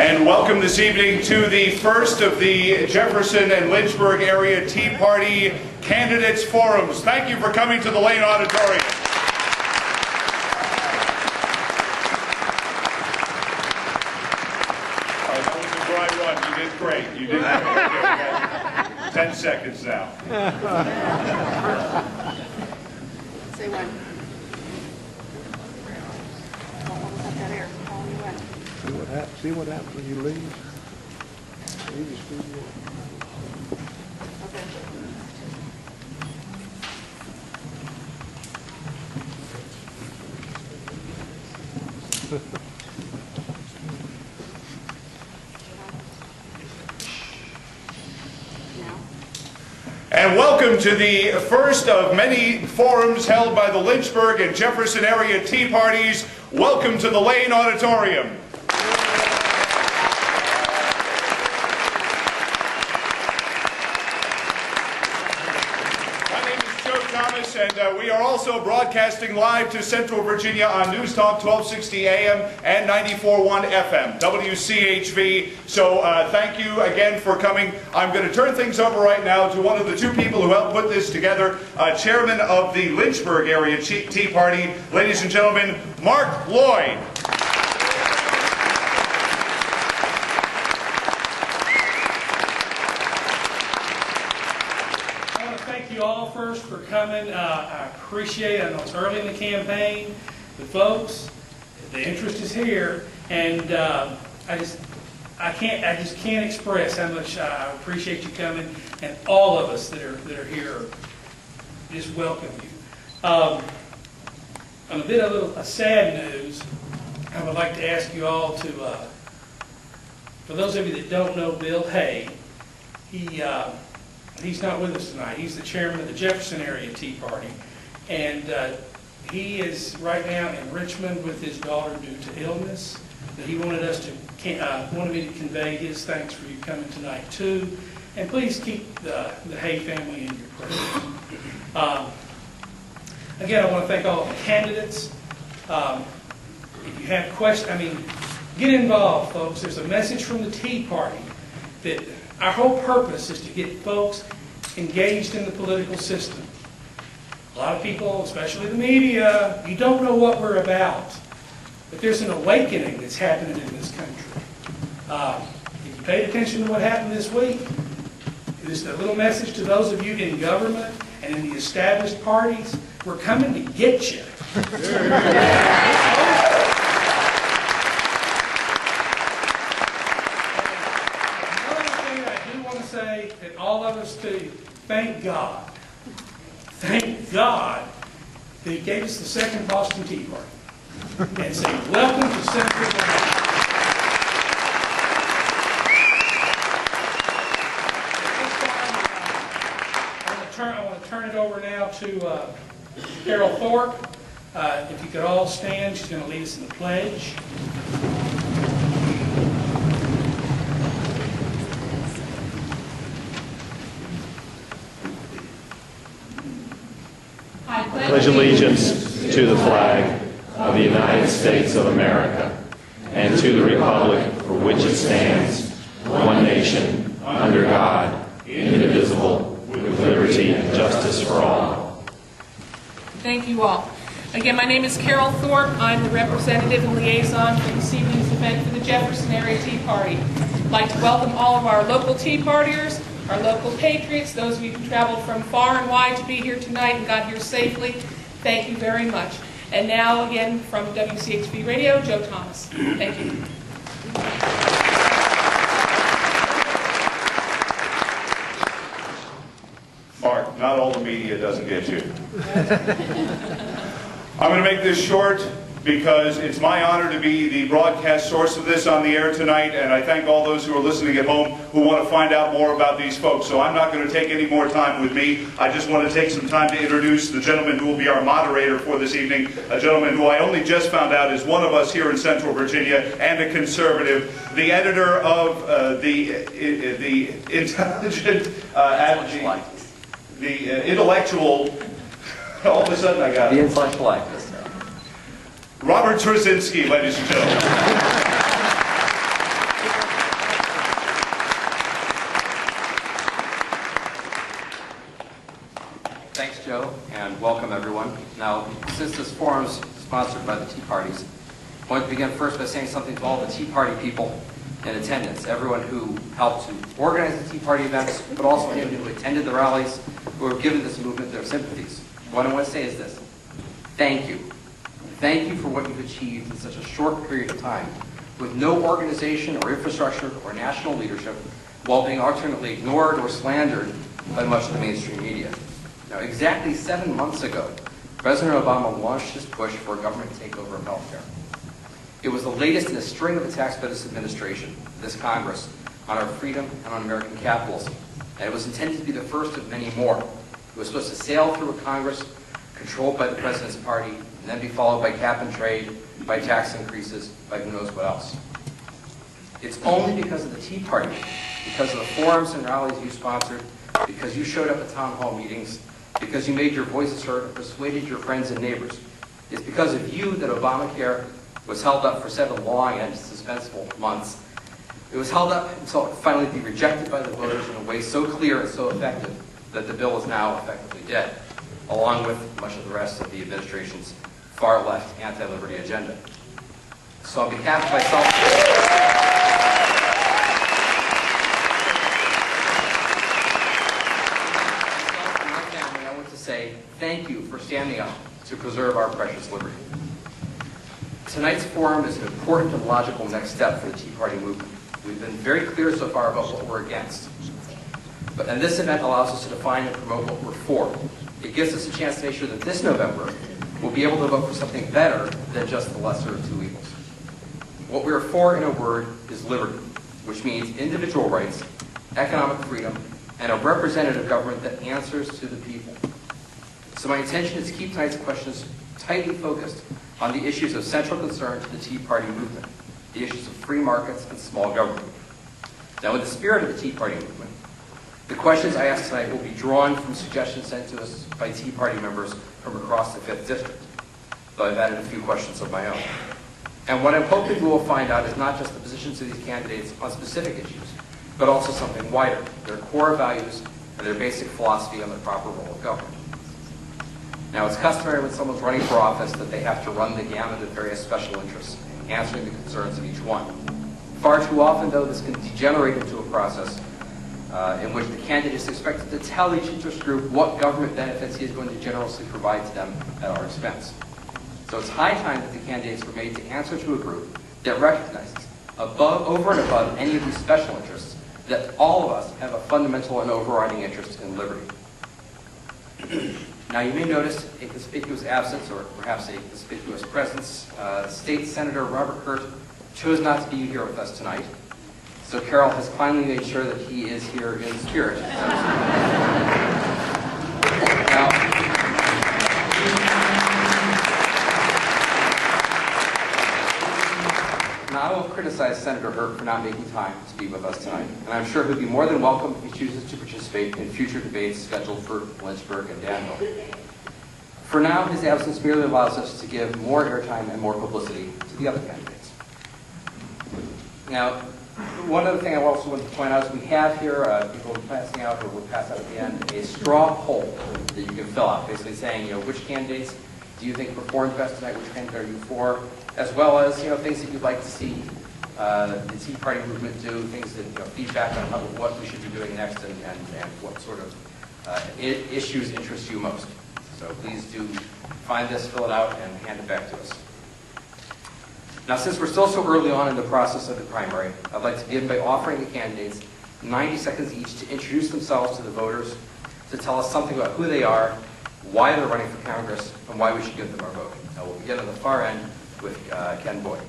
And welcome this evening to the first of the Jefferson and Lynchburg area Tea Party Candidates Forums. Thank you for coming to the Lane Auditorium. All right, that was a dry run. You did great. You did great. Okay, 10 seconds now. Say one. See what happens when you leave? You just do And welcome to the first of many forums held by the Lynchburg and Jefferson area Tea Parties. Welcome to the Lane Auditorium. And we are also broadcasting live to Central Virginia on News Talk 1260 AM and 94.1 FM, WCHV. So thank you again for coming. I'm going to turn things over right now to one of the two people who helped put this together, chairman of the Lynchburg area Tea Party, ladies and gentlemen, Mark Lloyd. You all first for coming. I appreciate it. I know it's early in the campaign, but folks, the interest is here, and I just can't express how much I appreciate you coming, and all of us that are here just welcome you. On a bit of sad news, I would like to ask you all to, for those of you that don't know Bill Hay, he's not with us tonight. He's the chairman of the Jefferson area Tea Party, and he is right now in Richmond with his daughter due to illness. But he wanted us to wanted me to convey his thanks for you coming tonight too, and please keep the Hay family in your prayers. Again, I want to thank all the candidates. If you have questions, get involved, folks. There's a message from the Tea Party that our whole purpose is to get folks engaged in the political system. A lot of people, especially the media, you don't know what we're about. But there's an awakening that's happening in this country. If you paid attention to what happened this week, just a little message to those of you in government and in the established parties, we're coming to get you. And all of us too, thank God that He gave us the second Boston Tea Party, and say welcome to Central Virginia. I want to turn it over now to Carol Thorpe. If you could all stand, she's going to lead us in the pledge. I pledge allegiance to the flag of the United States of America and to the republic for which it stands, one nation, under God, indivisible, with liberty and justice for all. Thank you all. Again, my name is Carol Thorpe. I'm the representative and liaison for this evening's event for the Jefferson area Tea Party. I'd like to welcome all of our local Tea Partiers, our local patriots, those of you who traveled from far and wide to be here tonight and got here safely. Thank you very much. And now, again, from WCHV Radio, Joe Thomas. Thank you. Mark, not all the media doesn't get you. I'm going to make this short because it's my honor to be the broadcast source of this on the air tonight, and I thank all those who are listening at home who want to find out more about these folks. So I'm not going to take any more time with me. I just want to take some time to introduce the gentleman who will be our moderator for this evening, a gentleman who I only just found out is one of us here in Central Virginia and a conservative, the editor of the intelligent, the intellectual, all of a sudden I got it. The intellectual activist. Robert Tracinski, ladies and gentlemen. and welcome everyone. Now, since this forum is sponsored by the Tea Parties, I want to begin first by saying something to all the Tea Party people in attendance, everyone who helped to organize the Tea Party events, but also anyone who attended the rallies, who have given this movement their sympathies. What I want to say is this: thank you. Thank you for what you've achieved in such a short period of time, with no organization or infrastructure or national leadership, while being alternately ignored or slandered by much of the mainstream media. Now, exactly 7 months ago, President Obama launched his push for a government takeover of healthcare. It was the latest in a string of attacks by this administration, this Congress, on our freedom and on American capitalism. And it was intended to be the first of many more. It was supposed to sail through a Congress controlled by the president's party, and then be followed by cap and trade, by tax increases, by who knows what else. It's only because of the Tea Party, because of the forums and rallies you sponsored, because you showed up at town hall meetings, because you made your voices heard and persuaded your friends and neighbors. It's because of you that Obamacare was held up for 7 long and suspenseful months. It was held up until it finally be rejected by the voters in a way so clear and so effective that the bill is now effectively dead, along with much of the rest of the administration's far-left anti-liberty agenda. So on behalf of myself and my family, I want to say thank you for standing up to preserve our precious liberty. Tonight's forum is an important and logical next step for the Tea Party movement. We've been very clear so far about what we're against. And this event allows us to define and promote what we're for. It gives us a chance to make sure that this November we'll be able to vote for something better than just the lesser of two evils. What we're for, in a word, is liberty, which means individual rights, economic freedom, and a representative government that answers to the people. So my intention is to keep tonight's questions tightly focused on the issues of central concern to the Tea Party movement, the issues of free markets and small government. Now, in the spirit of the Tea Party movement, the questions I ask tonight will be drawn from suggestions sent to us by Tea Party members from across the 5th District, though I've added a few questions of my own. And what I'm hoping we will find out is not just the positions of these candidates on specific issues, but also something wider, their core values and their basic philosophy on the proper role of government. Now, it's customary when someone's running for office that they have to run the gamut of various special interests, answering the concerns of each one. Far too often, though, this can degenerate into a process in which the candidate is expected to tell each interest group what government benefits he is going to generously provide to them at our expense. So it's high time that the candidates were made to answer to a group that recognizes, over and above any of these special interests, that all of us have a fundamental and overriding interest in liberty. Now, you may notice a conspicuous absence, or perhaps a conspicuous presence. State Senator Robert Hurt chose not to be here with us tonight. So Carol has finally made sure that he is here in spirit. Now, I won't criticize Senator Hurt for not making time to be with us tonight, and I'm sure he'll be more than welcome if he chooses to participate in future debates scheduled for Lynchburg and Danville. For now, his absence merely allows us to give more airtime and more publicity to the other candidates. Now, one other thing I also want to point out is we have here, people will be passing out, or we'll pass out at the end, a straw poll that you can fill out, basically saying, which candidates do you think performed best tonight, which candidate are you for, as well as, things that you'd like to see the Tea Party movement do, things that, feedback on what we should be doing next and what sort of issues interest you most. So please do find this, fill it out, and hand it back to us. Now, since we're still so early on in the process of the primary, I'd like to begin by offering the candidates 90 seconds each to introduce themselves to the voters, to tell us something about who they are, why they're running for Congress, and why we should give them our vote. Now, we'll begin on the far end with Ken Boyd.